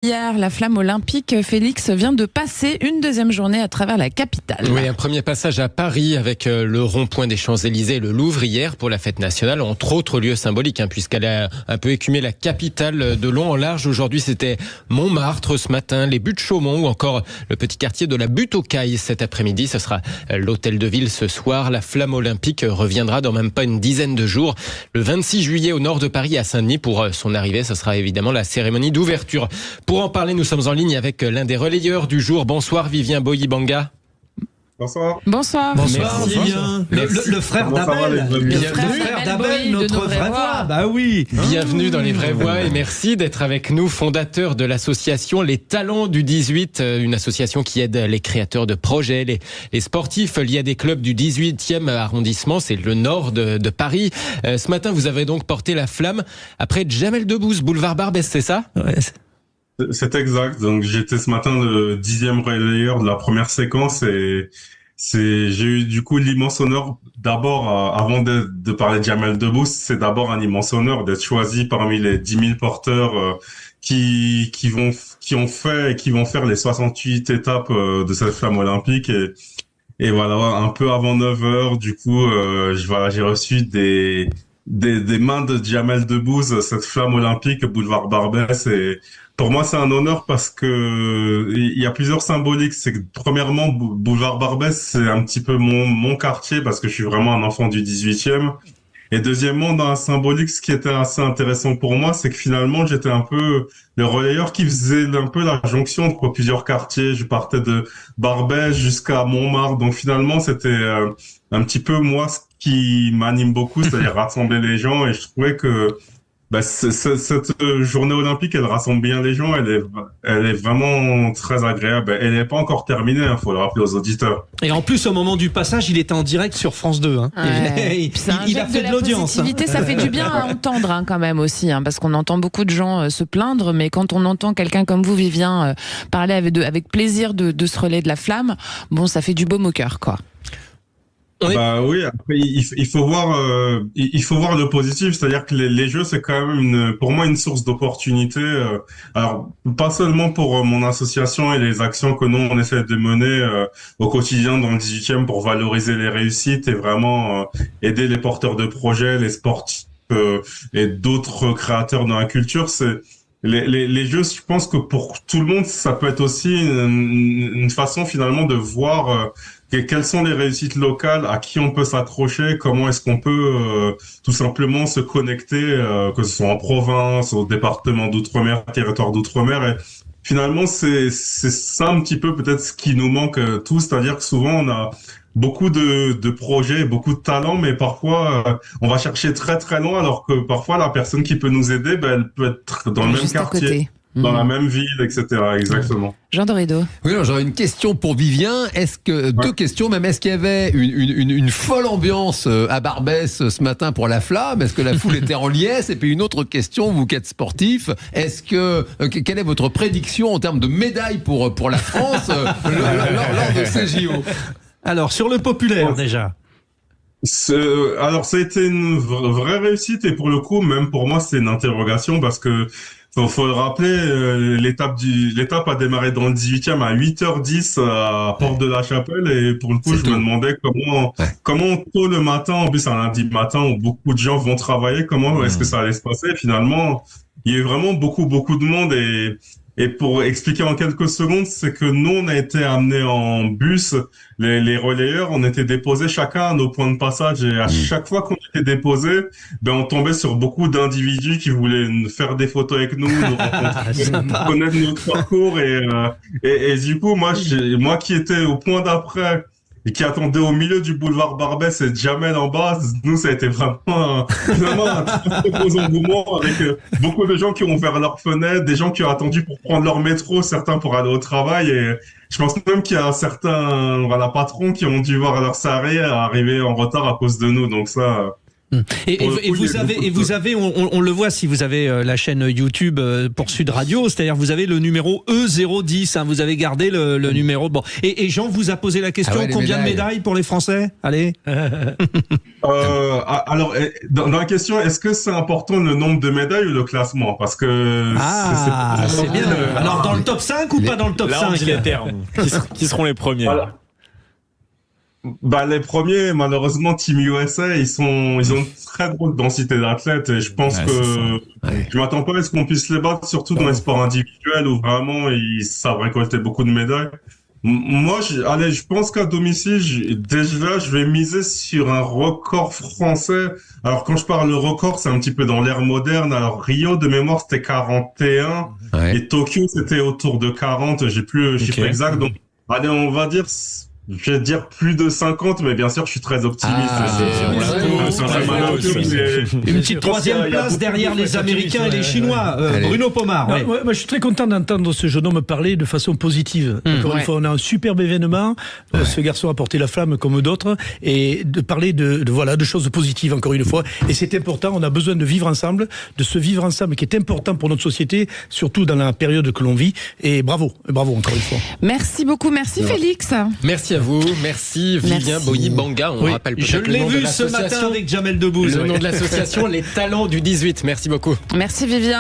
Hier, la flamme olympique, Félix, vient de passer une deuxième journée à travers la capitale. Oui, un premier passage à Paris avec le rond-point des Champs-Élysées et le Louvre hier pour la fête nationale, entre autres lieux symboliques, puisqu'elle a un peu écumé la capitale de long en large. Aujourd'hui, c'était Montmartre ce matin, les Buttes Chaumont ou encore le petit quartier de la Butte aux Cailles cet après-midi. Ce sera l'hôtel de ville ce soir. La flamme olympique reviendra dans même pas une dizaine de jours. Le 26 juillet au nord de Paris, à Saint-Denis, pour son arrivée, ce sera évidemment la cérémonie d'ouverture. Pour en parler, nous sommes en ligne avec l'un des relayeurs du jour. Bonsoir Vivien Boyi-Banga. Bonsoir. Bonsoir. Bonsoir Vivien. Le frère d'Abel. Le frère d'Abel, notre vraie voix. Bah oui. Bienvenue dans Les Vraies Voix et merci d'être avec nous, fondateur de l'association Les Talents du 18, une association qui aide les créateurs de projets, les sportifs liés à des clubs du 18e arrondissement, c'est le nord de Paris. Ce matin, vous avez donc porté la flamme après Jamel Debbouze, boulevard Barbès, c'est ça ? Ouais. C'est exact. Donc j'étais ce matin le 10e relayeur de la première séquence et j'ai eu du coup l'immense honneur d'abord, avant de parler de Jamel Debbouze, c'est d'abord un immense honneur d'être choisi parmi les 10 000 porteurs qui vont faire les 68 étapes de cette flamme olympique et voilà, un peu avant 9 heures, du coup, j'ai reçu des mains de Jamel Debbouze, cette flamme olympique, boulevard Barbès, et pour moi, c'est un honneur parce que il y a plusieurs symboliques. C'est que, premièrement, boulevard Barbès, c'est un petit peu mon quartier parce que je suis vraiment un enfant du 18e. Et deuxièmement, dans la symbolique, ce qui était assez intéressant pour moi, c'est que finalement, j'étais un peu le relayeur qui faisait un peu la jonction entre plusieurs quartiers. Je partais de Barbès jusqu'à Montmartre. Donc finalement, c'était un petit peu moi ce qui m'anime beaucoup, c'est-à-dire rassembler les gens. Et je trouvais que cette journée olympique, elle rassemble bien les gens. Elle est vraiment très agréable. Elle n'est pas encore terminée, faut le rappeler aux auditeurs. Et en plus, au moment du passage, il était en direct sur France 2. Ouais. Il a fait de l'audience. Ça fait du bien à entendre quand même aussi, parce qu'on entend beaucoup de gens se plaindre, mais quand on entend quelqu'un comme vous, Vivien, parler avec plaisir de ce relais de la flamme, bon, ça fait du baume au cœur, quoi. Oui, après il faut voir le positif, c'est-à-dire que les jeux c'est quand même pour moi une source d'opportunité. Alors pas seulement pour mon association et les actions que nous on essaie de mener au quotidien dans le 18e pour valoriser les réussites et vraiment aider les porteurs de projets, les sportifs et d'autres créateurs dans la culture. C'est les jeux, je pense que pour tout le monde, ça peut être aussi une façon finalement de voir quelles sont les réussites locales, à qui on peut s'accrocher, comment est-ce qu'on peut tout simplement se connecter, que ce soit en province, au département d'outre-mer, territoire d'outre-mer. Et finalement, c'est ça un petit peu peut-être ce qui nous manque tous, c'est-à-dire que souvent on a beaucoup de projets, beaucoup de talents, mais parfois on va chercher très très loin, alors que parfois la personne qui peut nous aider, elle peut être dans le même quartier, dans la même ville, etc. Exactement. Jean Dorido. Oui, j'aurais une question pour Vivien. Deux questions même. Est-ce qu'il y avait une folle ambiance à Barbès ce matin pour la flamme? Est-ce que la foule était en liesse? Et puis une autre question, vous qui êtes sportif, quelle est votre prédiction en termes de médailles pour la France lors de ces JO? Alors, sur le populaire, déjà. Alors, ça a été une vraie réussite et pour le coup, même pour moi, c'est une interrogation parce que faut le rappeler, l'étape a démarré dans le 18e à 8h10 à Porte de la Chapelle et pour le coup, je me demandais comment tôt le matin, en plus un lundi matin où beaucoup de gens vont travailler, comment est-ce que ça allait se passer? Finalement, il y a eu vraiment beaucoup de monde et pour expliquer en quelques secondes, c'est que nous, on a été amenés en bus, les relayeurs, on était déposés chacun à nos points de passage et à chaque fois qu'on était déposés, on tombait sur beaucoup d'individus qui voulaient faire des photos avec nous rencontrer, connaître notre parcours et du coup, moi qui étais au point d'après et qui attendait au milieu du boulevard Barbès et Jamel en bas, nous, ça a été vraiment un très gros engouement avec beaucoup de gens qui ont ouvert leurs fenêtres, des gens qui ont attendu pour prendre leur métro, certains pour aller au travail et je pense même qu'il y a certains patrons qui ont dû voir leur salarié arriver en retard à cause de nous. Donc ça, Et vous avez, on le voit si vous avez la chaîne YouTube pour Sud Radio, c'est-à-dire vous avez le numéro E010, hein, vous avez gardé le numéro. Bon. Et Jean vous a posé la question, combien de médailles pour les Français? Allez. Alors, dans la question, est-ce que c'est important le nombre de médailles ou le classement? Parce que c'est bien. Alors dans le top 5 ou pas dans le top 5? Qui seront les premiers? Voilà. Bah, les premiers, malheureusement, Team USA, ils ont une très grosse densité d'athlètes et je pense je m'attends pas à ce qu'on puisse les battre, surtout dans les sports individuels où vraiment ils savent récolter beaucoup de médailles. Moi, je pense qu'à domicile, déjà, je vais miser sur un record français. Alors, quand je parle de record, c'est un petit peu dans l'ère moderne. Alors, Rio, de mémoire, c'était 41. Et Tokyo, c'était autour de 40. J'ai plus le chiffre exact. Donc, allez, on va dire, je vais dire plus de 50, mais bien sûr, je suis très optimiste. Une petite troisième place derrière les Américains et les Chinois. Bruno Pomar. Moi, je suis très content d'entendre ce jeune homme parler de façon positive. Encore une fois, on a un superbe événement. Ce garçon a porté la flamme comme d'autres, et de parler de choses positives encore une fois. Et c'est important. On a besoin de vivre ensemble, de ce vivre ensemble qui est important pour notre société, surtout dans la période que l'on vit. Et bravo encore une fois. Merci beaucoup, merci Félix. Merci à vous, merci Vivien Boyi-Banga. On rappelle peut-être je l'ai vu ce matin avec Jamel Debbouze. Le nom de l'association, les talents du 18. Merci beaucoup. Merci Vivien.